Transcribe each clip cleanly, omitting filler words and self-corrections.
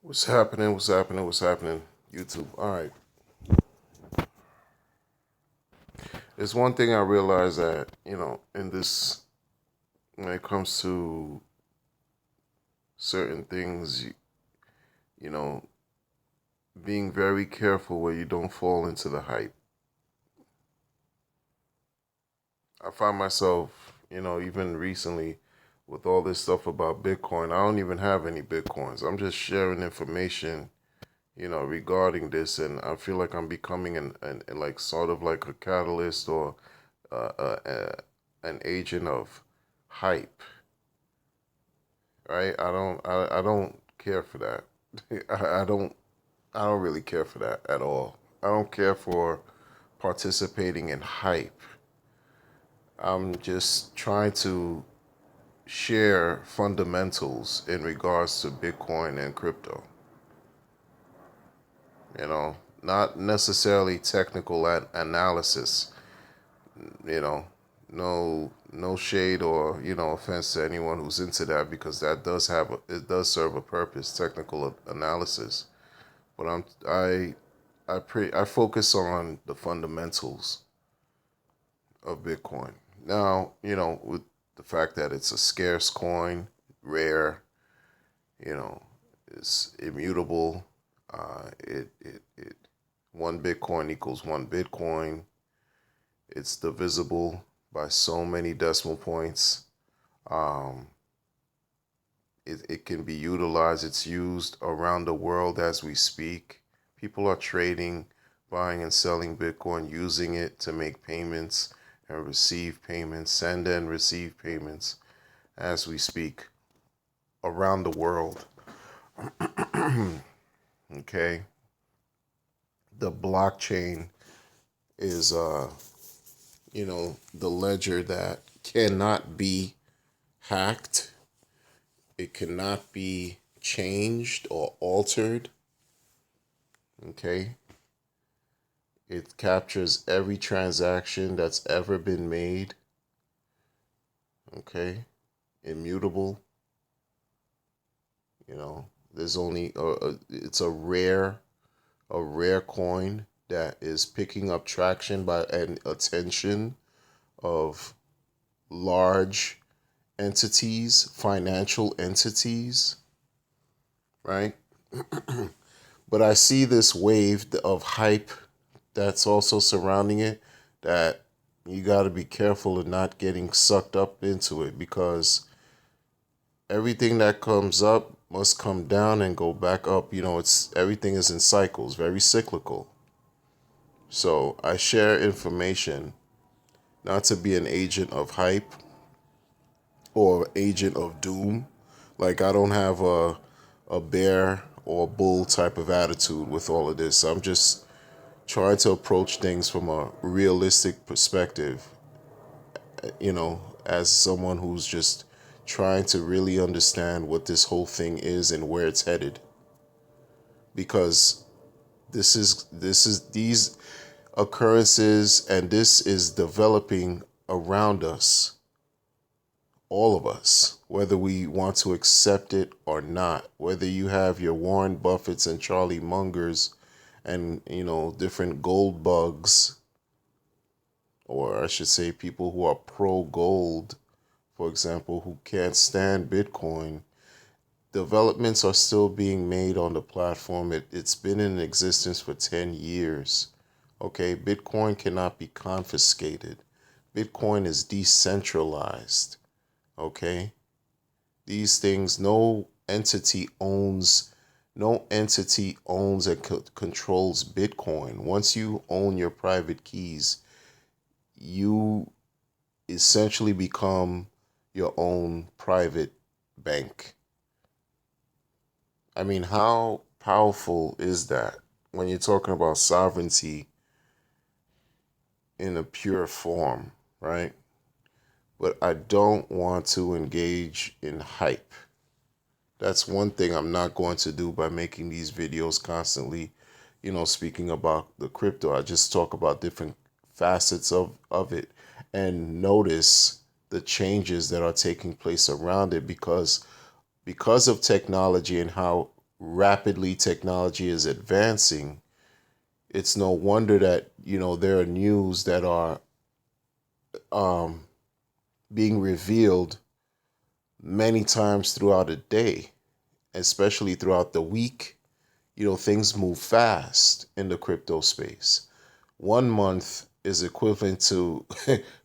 What's happening? What's happening? What's happening? YouTube. All right. There's one thing I realize that, in this, when it comes to certain things, you know, being very careful where you don't fall into the hype. I find myself, even recently with all this stuff about Bitcoin, I don't even have any Bitcoins. I'm just sharing information, regarding this. And I feel like I'm becoming an like sort of like a catalyst or uh, uh, uh, an agent of hype, right? I don't care for that. I, I don't I don't really care for that at all. I don't care for participating in hype. I'm just trying to share fundamentals in regards to Bitcoin and crypto. Not necessarily technical analysis. You know, no shade or offense to anyone who's into that, because that it does serve a purpose, technical analysis. But I focus on the fundamentals of Bitcoin. Now, with the fact that it's a scarce coin, rare, you know, it's immutable. It 1 Bitcoin equals 1 Bitcoin. It's divisible by so many decimal points. Um, it can be utilized. It's used around the world as we speak. People are trading, buying and selling Bitcoin, using it to make payments and receive payments, send and receive payments as we speak around the world. Okay. The blockchain is, the ledger that cannot be hacked. It cannot be changed or altered. Okay. It captures every transaction that's ever been made. Okay. Immutable. There's only it's a rare coin that is picking up traction by an attention of large entities, financial entities, right? But I see this wave of hype that's also surrounding it, that you got to be careful of not getting sucked up into it, because everything that comes up must come down and go back up. It's everything is in cycles, very cyclical. So I share information not to be an agent of hype or agent of doom. Like, I don't have a bear or bull type of attitude with all of this. I'm just trying to approach things from a realistic perspective, as someone who's just trying to really understand what this whole thing is and where it's headed. Because this is these occurrences, and this is developing around us, all of us, whether we want to accept it or not. Whether you have your Warren Buffetts and Charlie Mungers and different gold bugs, or I should say people who are pro gold, for example, who can't stand Bitcoin. Developments are still being made on the platform. It's been in existence for 10 years. Okay, Bitcoin cannot be confiscated. Bitcoin is decentralized. Okay, these things, no entity owns and controls Bitcoin. Once you own your private keys, you essentially become your own private bank. I mean, how powerful is that when you're talking about sovereignty in a pure form, right? But I don't want to engage in hype. That's one thing I'm not going to do by making these videos constantly, speaking about the crypto. I just talk about different facets of it and notice the changes that are taking place around it, because of technology and how rapidly technology is advancing, it's no wonder that, there are news that are um, being revealed many times throughout a day, especially throughout the week. Things move fast in the crypto space. 1 month is equivalent to,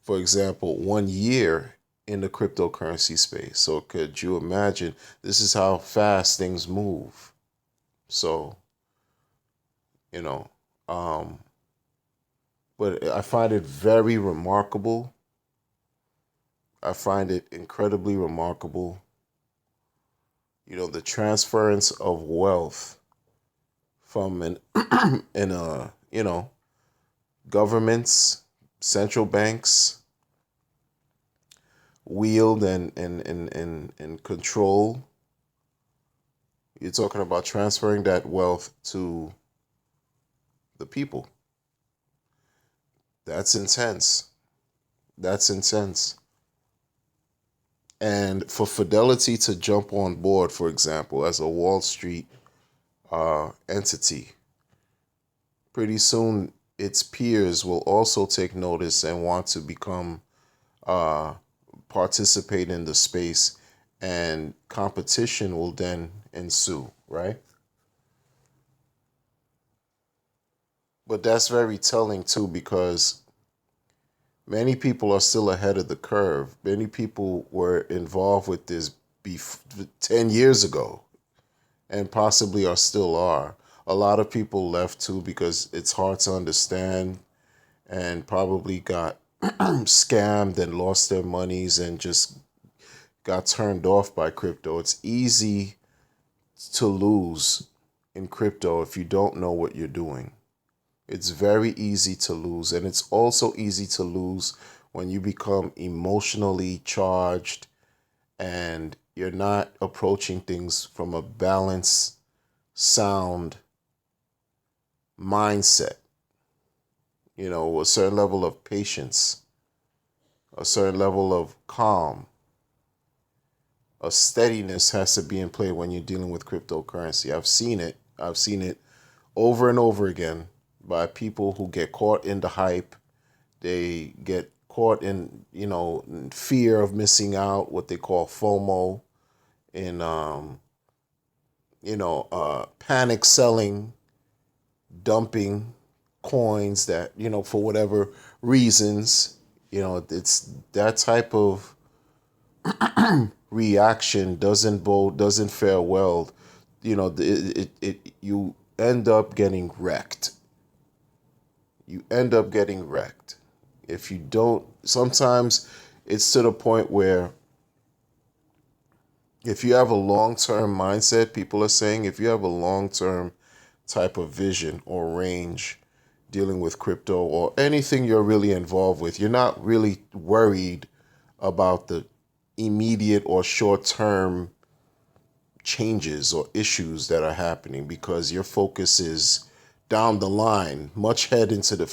for example, 1 year in the cryptocurrency space. So could you imagine? This is how fast things move. So, you know, um, but I find it very remarkable. I find it incredibly remarkable. The transference of wealth from an in a governments, central banks wield and control. You're talking about transferring that wealth to the people. That's intense. That's intense. And for Fidelity to jump on board, for example, as a Wall Street entity, pretty soon its peers will also take notice and want to become uh, participate in the space, and competition will then ensue, right? But that's very telling too, because many people are still ahead of the curve. Many people were involved with this 10 years ago and possibly are still are. A lot of people left too because it's hard to understand, and probably got scammed and lost their monies and just got turned off by crypto. It's easy to lose in crypto if you don't know what you're doing. It's very easy to lose. And it's also easy to lose when you become emotionally charged and you're not approaching things from a balanced, sound mindset. A certain level of patience, a certain level of calm, a steadiness has to be in play when you're dealing with cryptocurrency. I've seen it. I've seen it over and over again by people who get caught in the hype. They get caught in, fear of missing out, what they call FOMO, in, panic selling, dumping coins that, for whatever reasons, it's that type of reaction doesn't fare well. You end up getting wrecked. You end up getting wrecked if you don't. Sometimes it's to the point where, if you have a long-term mindset, people are saying, if you have a long-term type of vision or range dealing with crypto or anything you're really involved with, you're not really worried about the immediate or short-term changes or issues that are happening, because your focus is down the line, much into the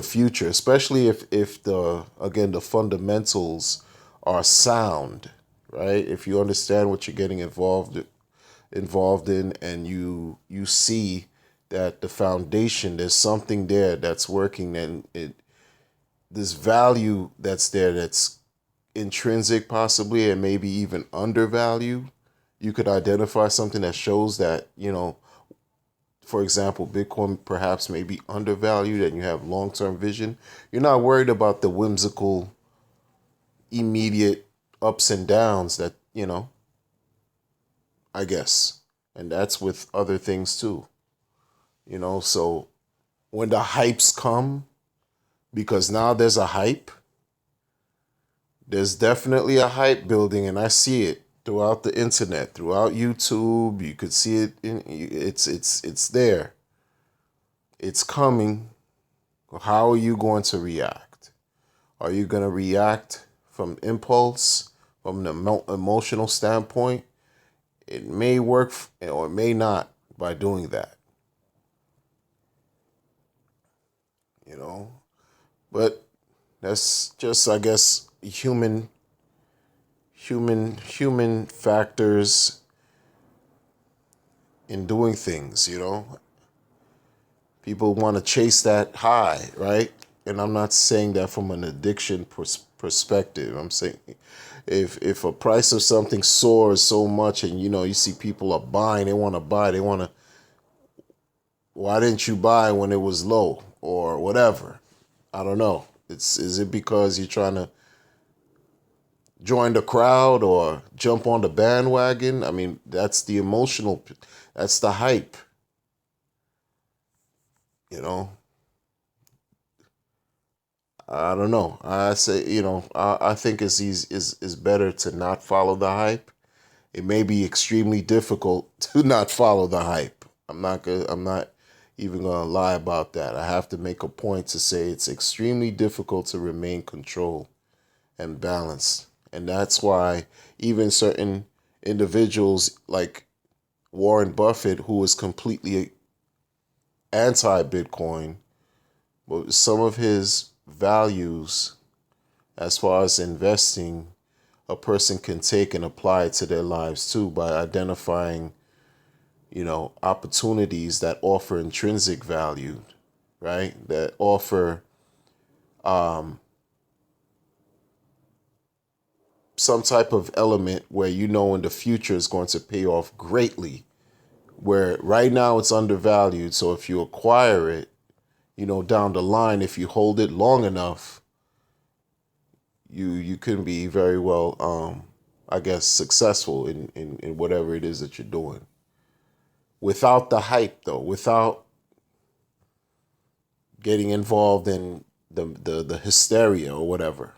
future, especially if the fundamentals are sound, right? If you understand what you're getting involved in, and you see that the foundation, there's something there that's working, and this value that's there, that's intrinsic possibly, and maybe even undervalued. You could identify something that shows that, for example, Bitcoin perhaps may be undervalued, and you have long-term vision. You're not worried about the whimsical, immediate ups and downs that, I guess. And that's with other things too, so when the hypes come, because now there's definitely a hype building, and I see it throughout the internet, throughout YouTube. You could see it it's there. It's coming. How are you going to react? Are you going to react from impulse, from an emotional standpoint? It may work or it may not by doing that, you know. But that's just, I guess, human factors in doing things, you know. People want to chase that high, right? And I'm not saying that from an addiction perspective. I'm saying if a price of something soars so much and you know you see people are buying, they want to buy, they want to, why didn't you buy when it was low or whatever? I don't know. It's is it because you're trying to join the crowd or jump on the bandwagon? I mean, that's the emotional, that's the hype, you know. I don't know. I say, you know, I think it's easy, is better to not follow the hype. It may be extremely difficult to not follow the hype. I'm not even gonna lie about that. I have to make a point to say it's extremely difficult to remain controlled and balanced. And that's why even certain individuals like Warren Buffett, who is completely anti Bitcoin, but some of his values as far as investing, a person can take and apply it to their lives too by identifying, you know, opportunities that offer intrinsic value, right? That offer some type of element where you know in the future is going to pay off greatly. Where right now it's undervalued. So if you acquire it, you know, down the line, if you hold it long enough, you can be very well, I guess, successful in whatever it is that you're doing. Without the hype, though, without getting involved in the hysteria or whatever,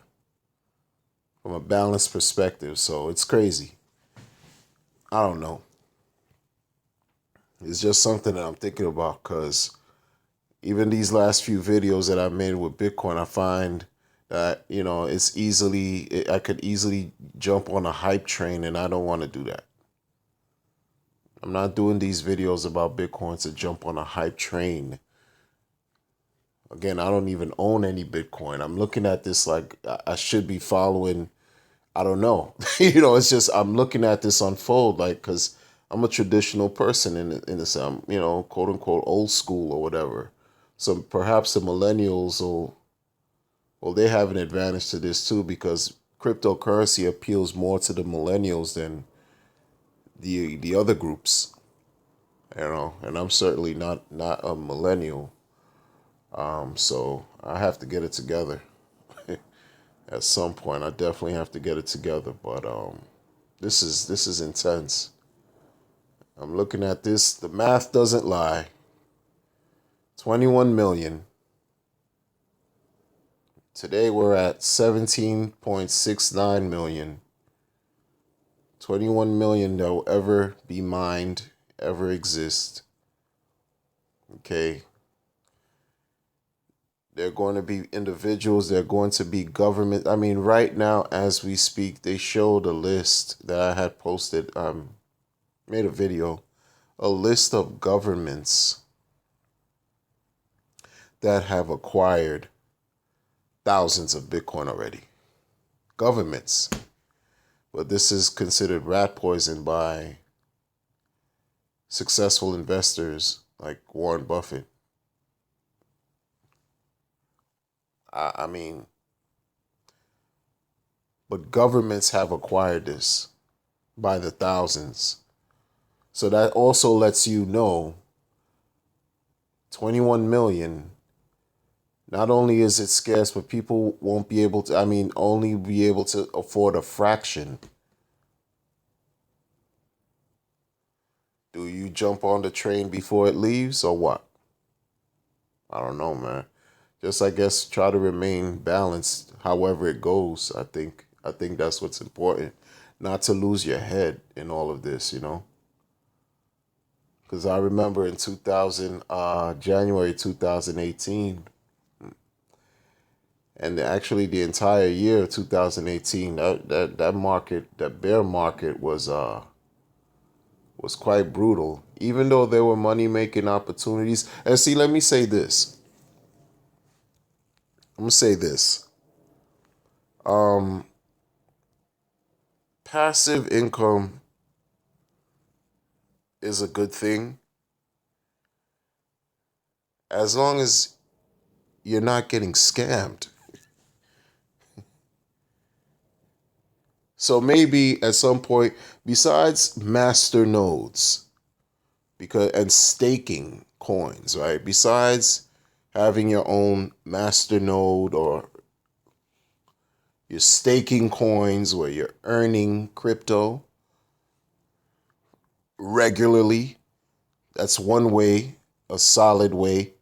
from a balanced perspective. So it's crazy. I don't know. It's just something that I'm thinking about because even these last few videos that I made with Bitcoin, I find that, you know, I could easily jump on a hype train and I don't want to do that. I'm not doing these videos about Bitcoin to jump on a hype train. Again, I don't even own any Bitcoin. I'm looking at this like I should be following, I don't know. You know, it's just I'm looking at this unfold like because I'm a traditional person in this, you know, quote unquote old school or whatever. So perhaps the millennials will, well, they have an advantage to this too because cryptocurrency appeals more to the millennials than the other groups, you know. And I'm certainly not a millennial, so I have to get it together at some point. I definitely have to get it together, but this is intense. I'm looking at this. The math doesn't lie. 21 million. Today we're at 17.69 million. 21 million that will ever be mined, ever exist. Okay. They're going to be individuals, they're going to be government. I mean, right now, as we speak, they showed a list that I had posted, made a video, a list of governments that have acquired thousands of Bitcoin already. Governments. But this is considered rat poison by successful investors like Warren Buffett. I mean, but governments have acquired this by the thousands. So that also lets you know 21 million. Not only is it scarce, but people won't be able to, I mean, only be able to afford a fraction. Do you jump on the train before it leaves or what? I don't know, man. Just I guess try to remain balanced however it goes. I think that's what's important. Not to lose your head in all of this, you know? Because I remember in 2000, January 2018, and actually the entire year of 2018, that market, that bear market was quite brutal. Even though there were money making opportunities. And see, let me say this. I'm gonna say this. Um, Passive income is a good thing as long as you're not getting scammed. So maybe at some point, besides master nodes, because and staking coins, right? Besides having your own master node, or you're staking coins where you're earning crypto regularly, that's one way, a solid way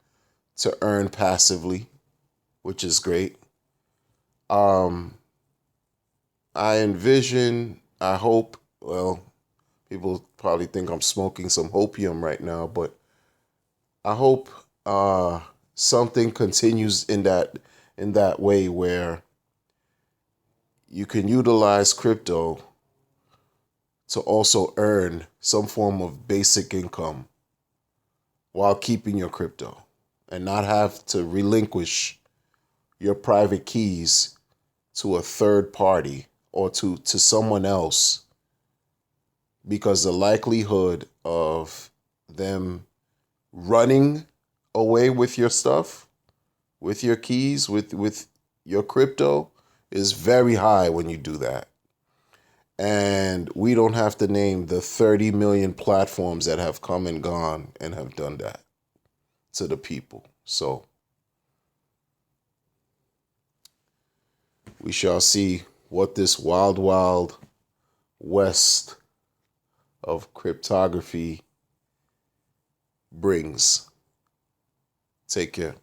to earn passively, which is great. Um, I envision, I hope, well, people probably think I'm smoking some hopium right now, but I hope something continues in that way where you can utilize crypto to also earn some form of basic income while keeping your crypto and not have to relinquish your private keys to a third party or to someone else, because the likelihood of them running away with your stuff, with your keys, with your crypto is very high when you do that. And we don't have to name the 30 million platforms that have come and gone and have done that to the people. So we shall see what this wild, wild west of cryptography brings. Take care.